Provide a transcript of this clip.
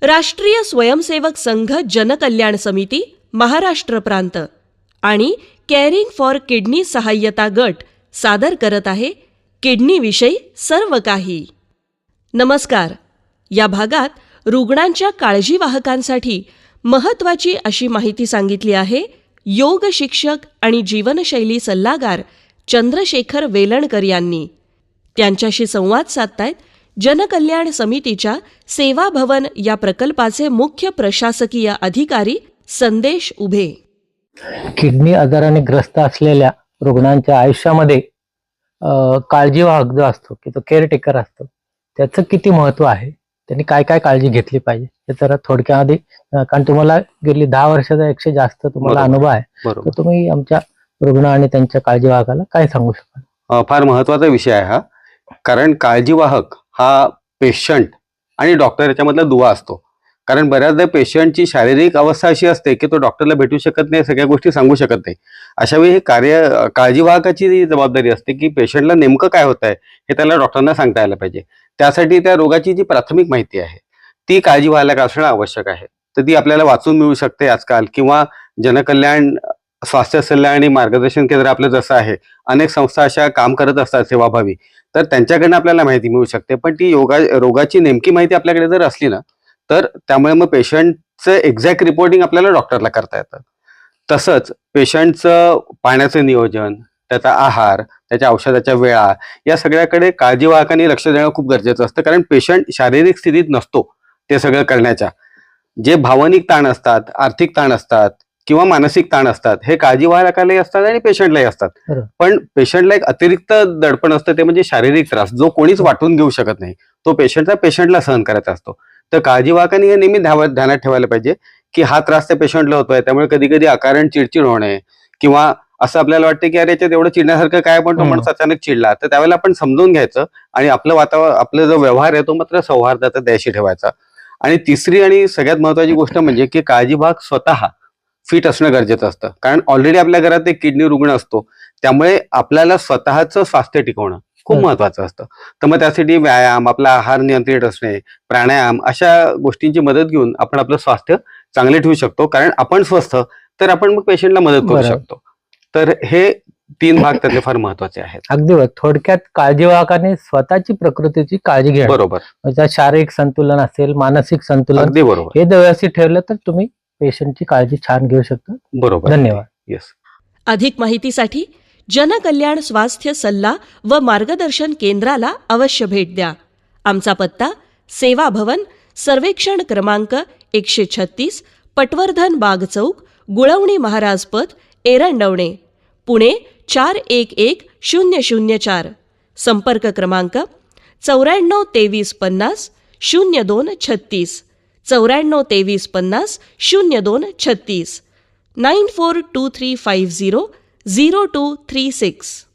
राष्ट्रीय स्वयंसेवक संघ जनकल्याण समिती महाराष्ट्र प्रांत आणि केअरिंग फॉर किडनी सहाय्यता गट सादर करत आहे किडनीविषयी सर्व काही. नमस्कार. या भागात रुग्णांच्या काळजीवाहकांसाठी महत्त्वाची अशी माहिती सांगितली आहे योग शिक्षक आणि जीवनशैली सल्लागार चंद्रशेखर वेलणकर यांनी. त्यांच्याशी संवाद साधतायत जनकल्याण समितीच्या सेवा भवन या प्रकल्पाचे मुख्य प्रशासकीय अधिकारी संदेश उभे. किडनी आजाराने ग्रस्त असलेल्या रुग्णांच्या आयुष्यामध्ये काळजीवाहक जो असतो की तो केअरटेकर असतो त्याचं किती महत्व आहे, त्यांनी काय काय काळजी घेतली पाहिजे हे जरा थोडक्यामध्ये, कारण तुम्हाला गेली 10 वर्षाचा 100 जास्त तुम्हाला अनुभव आहे, तर तुम्ही आमच्या रुग्ण आणि त्यांच्या काळजीवाहकाला काय सांगू शकाल? फार महत्वाचा विषय आहे हा, कारण काळजीवाहक हा पेशंट आणि डॉक्टर याच्यामधला दुवा असतो. कारण बऱ्याचदा पेशंटची शारीरिक अवस्था अशी असते की तो डॉक्टरला भेटू शकत नाही, सगळ्या गोष्टी सांगू शकत नाही. अशा वेळी हे काळजीवाहकाची जबाबदारी असते की पेशंटला नेमकं काय होत आहे हे त्याला डॉक्टरांना सांगता यायला पाहिजे. त्यासाठी त्या रोगाची जी प्राथमिक माहिती आहे ती काळजीवाहकाला असणं आवश्यक आहे. तर ती आपल्याला वाचून मिळू शकते आजकाल, किंवा जनकल्याण स्वास्थ्य सल्ला आणि मार्गदर्शन केंद्र आपलं जसं आहे, अनेक संस्था अशा काम करत असतात सेवाभावी, तर त्यांच्याकडनं आपल्याला माहिती मिळू शकते. पण ती रोगाची नेमकी माहिती आपल्याकडे जर असली ना, तर त्यामुळे मग पेशंटचं एक्झॅक्ट रिपोर्टिंग आपल्याला डॉक्टरला करता येतं. तसंच पेशंटचं पाण्याचं नियोजन, त्याचा आहार, त्याच्या औषधाच्या वेळा, या सगळ्याकडे काळजीवाहकांनी लक्ष देणं खूप गरजेचं असतं. कारण पेशंट शारीरिक स्थितीत नसतो ते सगळं करण्याच्या. जे भावनिक ताण असतात, आर्थिक ताण असतात किंवा मानसिक ताण असतात, हे काळजीवाहकालाही असतात आणि पेशंटलाही असतात. पण पेशंटला एक अतिरिक्त दडपण असतं, ते म्हणजे शारीरिक त्रास, जो कोणीच वाटून घेऊ शकत नाही, तो पेशंटला सहन करायचा असतो. तर काळजीवाहकांनी हे नेहमी ध्यानात ठेवायला पाहिजे की हा त्रास त्या पेशंटला होतोय, त्यामुळे कधी कधी अकारण चिडचिड होणे, किंवा असं आपल्याला वाटतं की अरे याच्यात एवढं चिडण्यासारखं काय, पण तो माणूस अचानक चिडला, तर त्यावेळेला आपण समजून घ्यायचं आणि आपलं जो व्यवहार आहे तो मात्र सौहार्दाचा द्यायशी ठेवायचा. आणि तिसरी आणि सगळ्यात महत्वाची गोष्ट म्हणजे की काळजीवाहक स्वतः फिट असणं गरजेचं असतं. कारण ऑलरेडी आपल्या घरात एक किडनी रुग्ण असतो, त्यामुळे आपल्याला स्वतःचं स्वास्थ्य टिकवणं खूप महत्वाचं असतं. तर मग त्यासाठी व्यायाम, आपला आहार नियंत्रित असणे, प्राणायाम, अशा गोष्टींची मदत घेऊन आपण आपलं स्वास्थ्य चांगले ठेवू शकतो. कारण आपण स्वस्थ तर आपण मग पेशंटला मदत करू शकतो. तर हे 3 भाग त्यातले फार महत्वाचे आहेत. अगदी थोडक्यात काळजीवाहकाने स्वतःची प्रकृतीची काळजी घ्या. बरोबर. म्हणजे शारीरिक संतुलन असेल, मानसिक संतुलन, अगदी बरोबर, हे व्यवस्थित ठेवलं तर तुम्ही पेशंटची काळजी छान घेऊ शकता. बरोबर. धन्यवाद. येस. अधिक माहितीसाठी जनकल्याण स्वास्थ्य सल्ला व मार्गदर्शन केंद्राला अवश्य भेट द्या. आमचा पत्ता सेवा भवन, सर्वेक्षण क्रमांक 136, पटवर्धन बाग चौक, गुळवणी महाराज पथ, एरंडवणे, पुणे 411004. संपर्क क्रमांक 94 23 50 02 36, 94 23 50 02 36, 942350 0236.